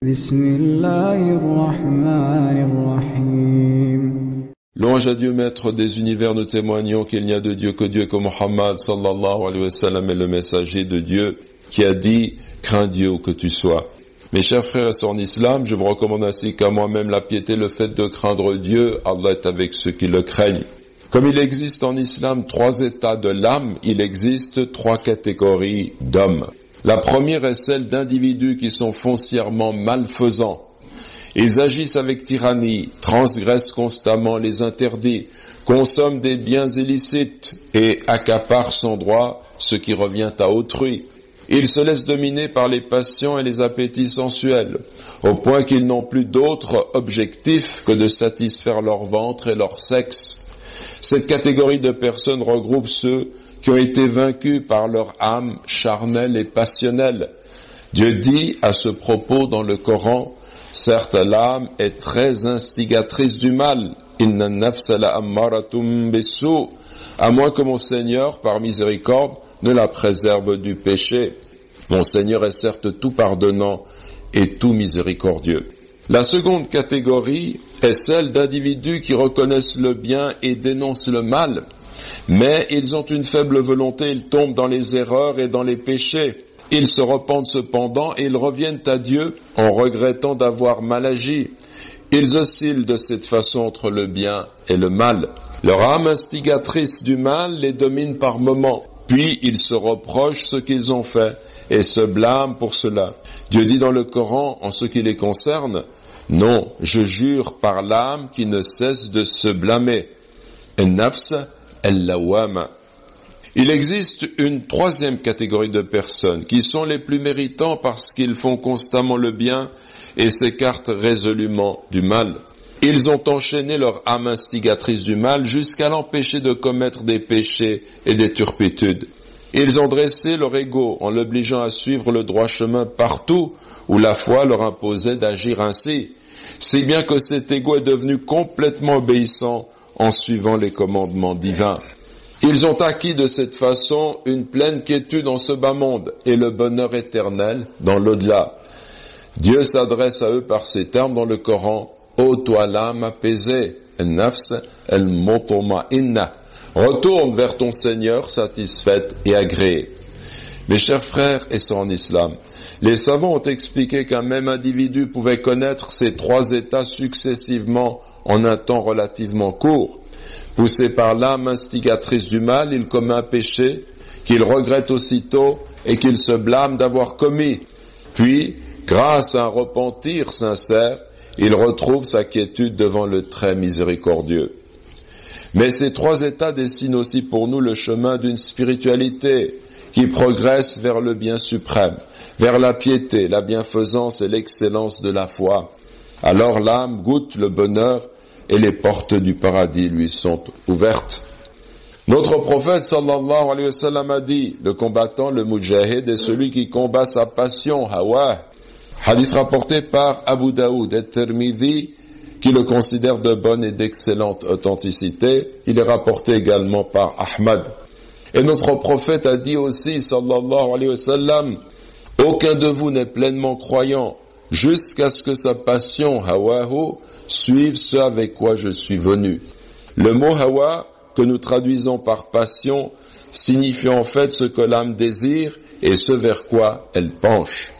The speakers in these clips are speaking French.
بسم الله الرحمن الرحيم. Louange à Dieu, maître des univers, nous témoignons qu'il n'y a de Dieu que Dieu, que Muhammad sallallahu alayhi wa sallam est le messager de Dieu qui a dit « Crains Dieu où que tu sois ». Mes chers frères et sœurs en islam, je vous recommande ainsi qu'à moi-même la piété, le fait de craindre Dieu. Allah est avec ceux qui le craignent. Comme il existe en islam 3 états de l'âme, il existe 3 catégories d'hommes. La première est celle d'individus qui sont foncièrement malfaisants. Ils agissent avec tyrannie, transgressent constamment les interdits, consomment des biens illicites et accaparent sans droit ce qui revient à autrui. Ils se laissent dominer par les passions et les appétits sensuels, au point qu'ils n'ont plus d'autre objectif que de satisfaire leur ventre et leur sexe. Cette catégorie de personnes regroupe ceux qui ont été vaincus par leur âme charnelle et passionnelle. Dieu dit à ce propos dans le Coran: certes, l'âme est très instigatrice du mal. Inna nafsa la ammaratum bisu, à moins que mon Seigneur, par miséricorde, ne la préserve du péché. Mon Seigneur est certes tout pardonnant et tout miséricordieux. La seconde catégorie est celle d'individus qui reconnaissent le bien et dénoncent le mal, mais ils ont une faible volonté, ils tombent dans les erreurs et dans les péchés. Ils se repentent cependant et ils reviennent à Dieu en regrettant d'avoir mal agi. Ils oscillent de cette façon entre le bien et le mal. Leur âme instigatrice du mal les domine par moments, puis ils se reprochent ce qu'ils ont fait et se blâment pour cela. Dieu dit dans le Coran en ce qui les concerne: non, je jure par l'âme qui ne cesse de se blâmer. An-nafs al-lawama. Il existe une troisième catégorie de personnes qui sont les plus méritants parce qu'ils font constamment le bien et s'écartent résolument du mal. Ils ont enchaîné leur âme instigatrice du mal jusqu'à l'empêcher de commettre des péchés et des turpitudes. Ils ont dressé leur ego en l'obligeant à suivre le droit chemin partout où la foi leur imposait d'agir ainsi, si bien que cet ego est devenu complètement obéissant en suivant les commandements divins. Ils ont acquis de cette façon une pleine quiétude en ce bas monde et le bonheur éternel dans l'au-delà. Dieu s'adresse à eux par ces termes dans le Coran: ô toi l'âme apaisée, an-nafs al-mutma'inna, retourne vers ton Seigneur satisfaite et agréée. Mes chers frères et sœurs en islam, les savants ont expliqué qu'un même individu pouvait connaître ces 3 états successivement en un temps relativement court. Poussé par l'âme instigatrice du mal, il commet un péché qu'il regrette aussitôt et qu'il se blâme d'avoir commis. Puis, grâce à un repentir sincère, il retrouve sa quiétude devant le très miséricordieux. Mais ces 3 états dessinent aussi pour nous le chemin d'une spiritualité qui progresse vers le bien suprême, vers la piété, la bienfaisance et l'excellence de la foi. Alors l'âme goûte le bonheur et les portes du paradis lui sont ouvertes. Notre prophète sallallahu alayhi wa sallam a dit: le combattant, le mujahid, est celui qui combat sa passion, hawa. Hadith rapporté par Abu Daoud et Tirmidhi, qui le considère de bonne et d'excellente authenticité. Il est rapporté également par Ahmad. Et notre prophète a dit aussi sallallahu alayhi wa sallam: aucun de vous n'est pleinement croyant jusqu'à ce que sa passion, hawahu, suive ce avec quoi je suis venu. Le mot hawa, que nous traduisons par passion, signifie en fait ce que l'âme désire et ce vers quoi elle penche.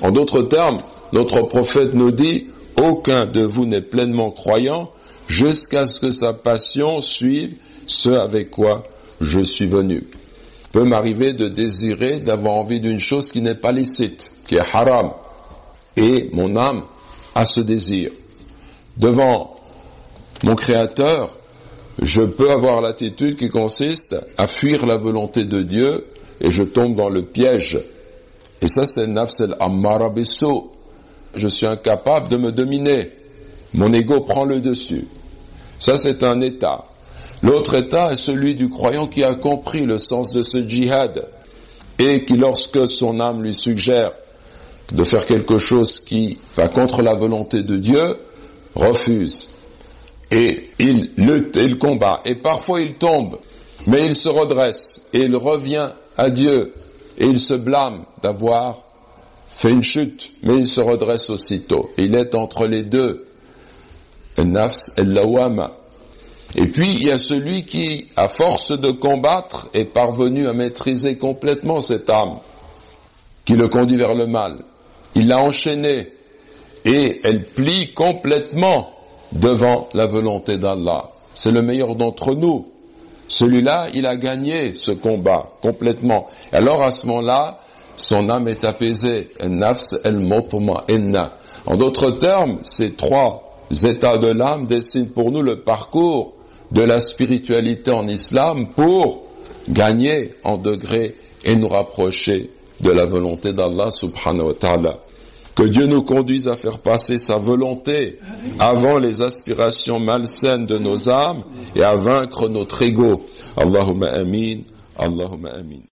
En d'autres termes, notre prophète nous dit: aucun de vous n'est pleinement croyant jusqu'à ce que sa passion suive ce avec quoi je suis venu. Il peut m'arriver de désirer, d'avoir envie d'une chose qui n'est pas licite, qui est haram, et mon âme a ce désir. Devant mon Créateur, je peux avoir l'attitude qui consiste à fuir la volonté de Dieu et je tombe dans le piège. Et ça, c'est nafs al-ammara bisu. Je suis incapable de me dominer. Mon ego prend le dessus. Ça, c'est un état. L'autre état est celui du croyant qui a compris le sens de ce djihad et qui, lorsque son âme lui suggère de faire quelque chose qui va contre la volonté de Dieu, refuse. Et il lutte et il combat. Et parfois il tombe, mais il se redresse et il revient à Dieu et il se blâme d'avoir fait une chute, mais il se redresse aussitôt. Il est entre les deux. Al-nafs al-lawama. Et puis, il y a celui qui, à force de combattre, est parvenu à maîtriser complètement cette âme, qui le conduit vers le mal. Il l'a enchaînée, et elle plie complètement devant la volonté d'Allah. C'est le meilleur d'entre nous. Celui-là, il a gagné ce combat, complètement. Alors, à ce moment-là, son âme est apaisée. Al-nafs al-mutma'inna. En d'autres termes, ces trois états de l'âme dessinent pour nous le parcours de la spiritualité en islam pour gagner en degré et nous rapprocher de la volonté d'Allah subhanahu wa ta'ala. Que Dieu nous conduise à faire passer sa volonté avant les aspirations malsaines de nos âmes et à vaincre notre ego. Allahumma amin, Allahumma amin.